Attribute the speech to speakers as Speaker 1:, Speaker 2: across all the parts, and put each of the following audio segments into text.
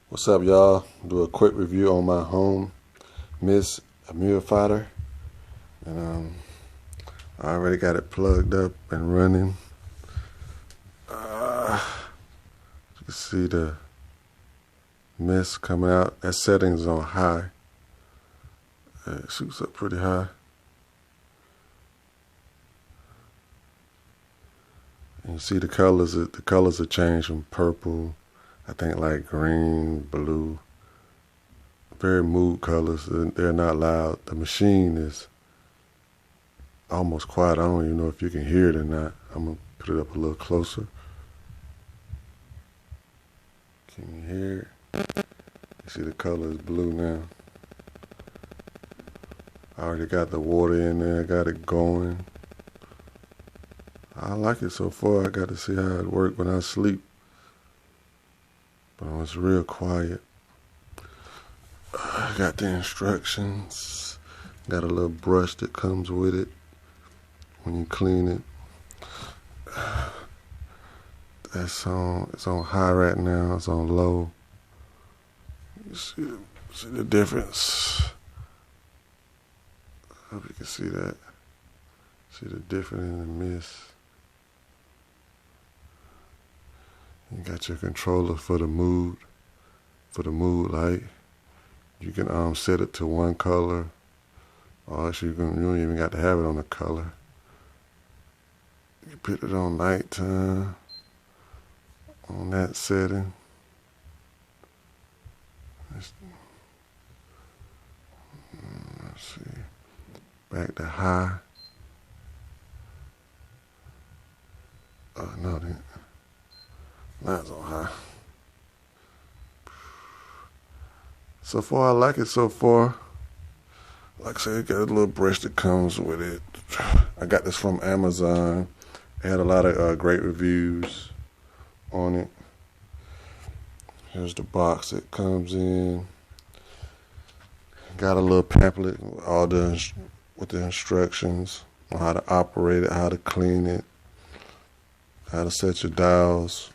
Speaker 1: What's up, y'all? Do a quick review on my Homasy Humidifier, and I already got it plugged up and running. You can see the mist coming out. That setting's on high. It shoots up pretty high. And you see the colors. The colors are changed from purple, I think, like green, blue. Very mood colors. They're not loud. The machine is almost quiet. I don't even know if you can hear it or not. I'm gonna put it up a little closer. Can you hear it? You see the color is blue now. I already got the water in there. I got it going. I like it so far. I got to see how it works when I sleep. But it's real quiet. I got the instructions. Got a little brush that comes with it when you clean it. It's on high right now. It's on low. You see the difference. I hope you can see that. See the difference in the mist. You got your controller for the mood light. You can set it to one color, or actually you don't even got to have it on a color. You put it on nighttime on that setting. Let's see. Back to high. Oh no, mine's on high. So far, I like it so far. Like I said, it got a little brush that comes with it. I got this from Amazon. It had a lot of great reviews on it. Here's the box that comes in. Got a little pamphlet with the instructions on how to operate it, how to clean it, how to set your dials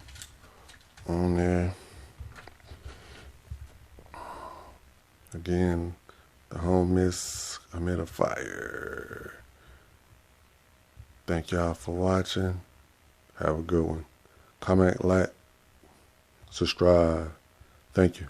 Speaker 1: on there. Again, the Homasy Humidifier. Thank y'all for watching. Have a good one. Comment, like, subscribe. Thank you.